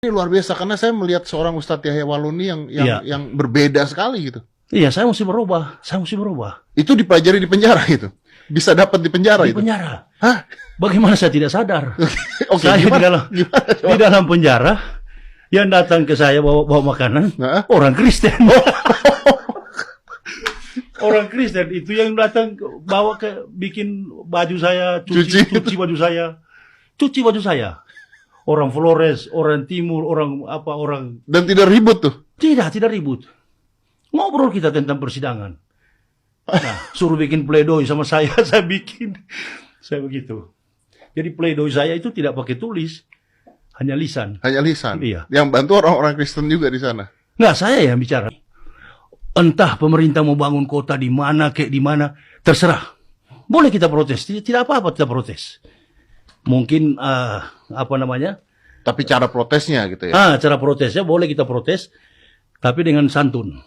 Ini luar biasa karena saya melihat seorang Ustadz Yahya Waluni Iya. yang berbeda sekali gitu. Iya, saya mesti berubah. Saya mesti berubah. Itu dipelajari di penjara gitu. Bisa dapat di penjara Di itu. penjara. Hah? Bagaimana saya tidak sadar? Oke, Saya gimana? di dalam penjara, yang datang ke saya bawa makanan, Nah. orang Kristen. Orang Kristen itu yang datang bawa bikin baju saya, Cuci. cuci baju saya. Cuci baju saya. Orang Flores, orang Timur, orang Dan tidak ribut tuh. tidak ribut. Ngobrol kita tentang persidangan. Nah, suruh bikin pledoi sama saya bikin. Saya begitu. Jadi pledoi saya itu tidak pakai tulis, hanya lisan. Hanya lisan. Iya. Yang bantu orang-orang Kristen juga di sana. Nggak, saya yang bicara. Entah pemerintah mau bangun kota di mana, kayak di mana, terserah. Boleh kita protes, tidak apa-apa kita protes. Mungkin Tapi cara protesnya gitu ya. cara protesnya boleh kita protes, tapi dengan santun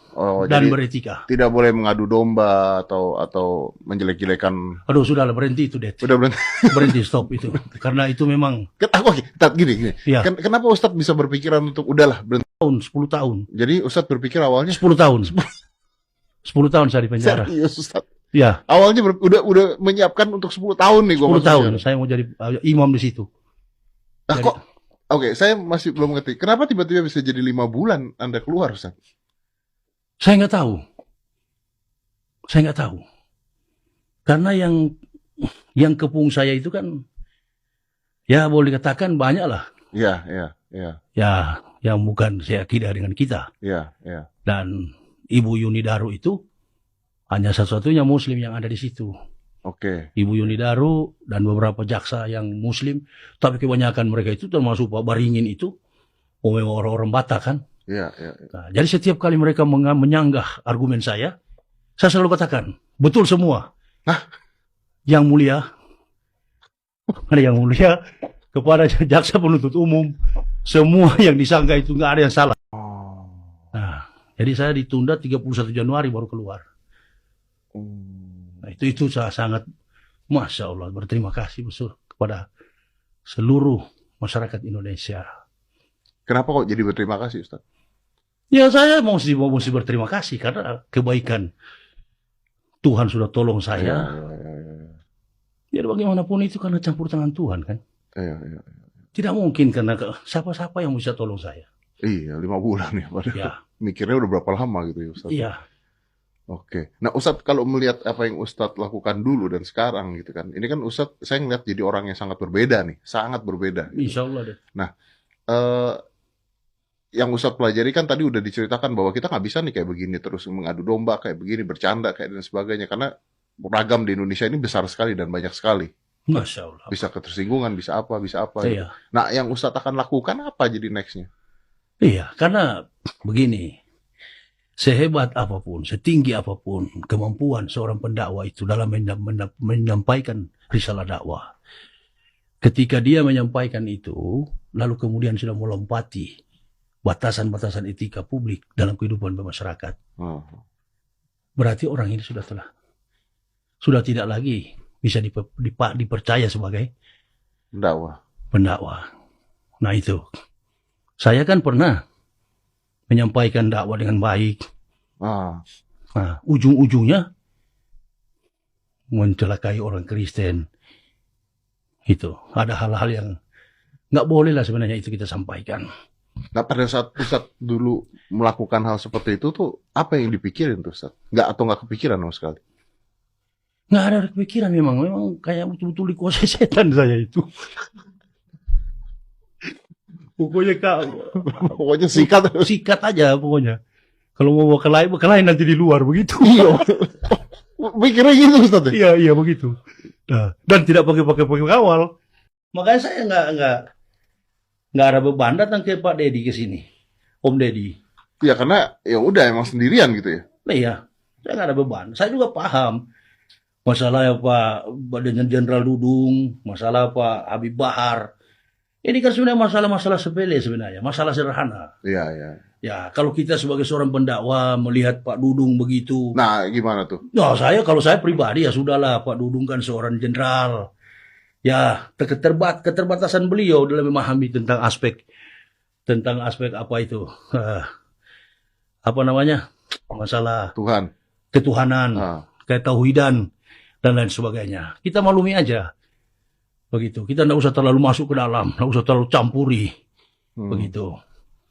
dan jadi beretika. tidak boleh mengadu domba atau menjelek-jelekan. Aduh, sudahlah, berhenti itu, Det. Udah berhenti. Berhenti, stop itu. Karena itu memang Oke, gini. Iya. Kenapa Ustadz bisa berpikiran untuk udahlah berhenti? 10 tahun. Jadi Ustadz berpikir awalnya 10 tahun. 10 tahun saya di penjara. serius Ustadz. Ya, Awalnya udah menyiapkan untuk 10 tahun nih 10 gua masuk tahun penjara. saya mau jadi imam di situ. Nah, Jadi- kok Oke, saya masih belum ngerti. Kenapa tiba-tiba bisa jadi 5 bulan Anda keluar, Ustaz? Saya nggak tahu. Karena yang kepung saya itu kan, ya boleh dikatakan banyak lah. Iya. Ya, yang bukan seakidah dengan kita. Iya. Dan Ibu Yuni Daru itu hanya satu-satunya Muslim yang ada di situ. Oke. Ibu Yuni Daru dan beberapa jaksa yang Muslim, tapi kebanyakan mereka itu termasuk Pak Baringin itu, memang orang-orang Batak kan. Iya. Nah, jadi setiap kali mereka menyanggah argumen saya selalu katakan, betul semua. Hah? Yang mulia, kepada jaksa penuntut umum, semua yang disangka itu nggak ada yang salah. Oh. Nah, jadi saya ditunda 31 Januari baru keluar. Nah, itu saya sangat, Masya Allah, berterima kasih besar kepada seluruh masyarakat Indonesia. Kenapa kok jadi berterima kasih, Ustaz? Ya, saya mesti berterima kasih karena kebaikan Tuhan sudah tolong saya. Iya. Jadi bagaimanapun itu karena campur tangan Tuhan kan. Iya. Tidak mungkin karena siapa-siapa yang bisa tolong saya. Iya, 5 bulan ya. Padahal Ya, mikirnya udah berapa lama gitu ya, Ustaz? iya. Oke. Nah, Ustadz kalau melihat apa yang Ustadz lakukan dulu dan sekarang gitu kan. Ini kan Ustadz, saya ngeliat jadi orang yang sangat berbeda nih. Sangat berbeda. Gitu. Insya Allah deh. Yang Ustadz pelajari kan tadi udah diceritakan bahwa kita nggak bisa nih kayak begini terus mengadu domba, kayak begini, bercanda, kayak dan sebagainya. Karena ragam di Indonesia ini besar sekali dan banyak sekali. Masya Allah. Bisa ketersinggungan, bisa apa gitu. Iya. Nah, yang Ustadz akan lakukan apa jadi nextnya? Iya, karena begini. Sehebat apapun, setinggi apapun kemampuan seorang pendakwa itu dalam menyampaikan risalah dakwah. Ketika dia menyampaikan itu, lalu kemudian sudah melompati batasan-batasan etika publik dalam kehidupan bermasyarakat. Berarti orang ini sudah tidak lagi bisa dipercaya sebagai pendakwa. Nah itu, saya kan pernah menyampaikan dakwah dengan baik. Nah, ujung-ujungnya mencelakai orang Kristen. Itu ada hal-hal yang nggak boleh lah sebenarnya itu kita sampaikan. Nah, pada saat Ustadz dulu melakukan hal seperti itu tuh apa yang dipikirin tuh Ustadz? Nggak kepikiran sama sekali? Nggak ada kepikiran memang kayak betul-betul dikuasai setan saya itu. Pokoknya sikat aja pokoknya. Kalau mau kelain nanti di luar begitu. Iya. Mikirnya gitu Ustaz. Iya begitu. Nah, dan tidak pakai kawal. Makanya saya nggak ada beban datang ke Pak Dedi ke sini. Om Dedi. Ya karena ya udah emang sendirian gitu ya. Nah, iya, saya nggak ada beban. Saya juga paham masalah Pak Badan Jenderal Dudung, masalah Pak Habib Bahar. Ini kan sebenarnya masalah-masalah sepele sebenarnya, masalah sederhana. Iya. Ya, kalau kita sebagai seorang pendakwa melihat Pak Dudung begitu. Nah, gimana tuh? Nah, kalau saya pribadi ya sudahlah, Pak Dudung kan seorang jenderal. Ya, keterbatasan beliau dalam memahami tentang aspek tentang aspek apa itu, apa namanya, masalah Tuhan. ketuhanan, Ah. ketauhidan, dan lain sebagainya. Kita maklumi aja. Begitu. Kita tidak usah terlalu masuk ke dalam, tidak usah terlalu campuri. Begitu.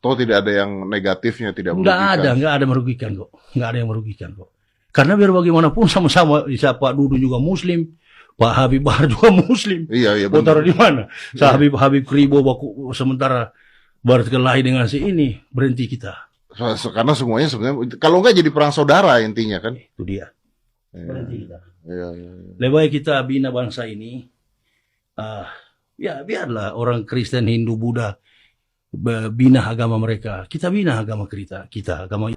Toh tidak ada yang negatifnya, tidak Nggak merugikan. ada merugikan kok. Nggak ada yang merugikan kok. Karena biar bagaimanapun sama-sama, Pak Dudu juga Muslim, Pak Habib Bahar juga Muslim. Iya, iya Mau taruh benar. di mana? Habib Kribo sementara berkelahi dengan si ini, berhenti kita. Karena semuanya sebenarnya, kalau nggak jadi perang saudara intinya kan. Itu dia. Iya, Berhenti kita. iya, iya. Lebih baik kita bina bangsa ini. Ya biarlah orang Kristen, Hindu, Buddha bina agama mereka. Kita bina agama kita agama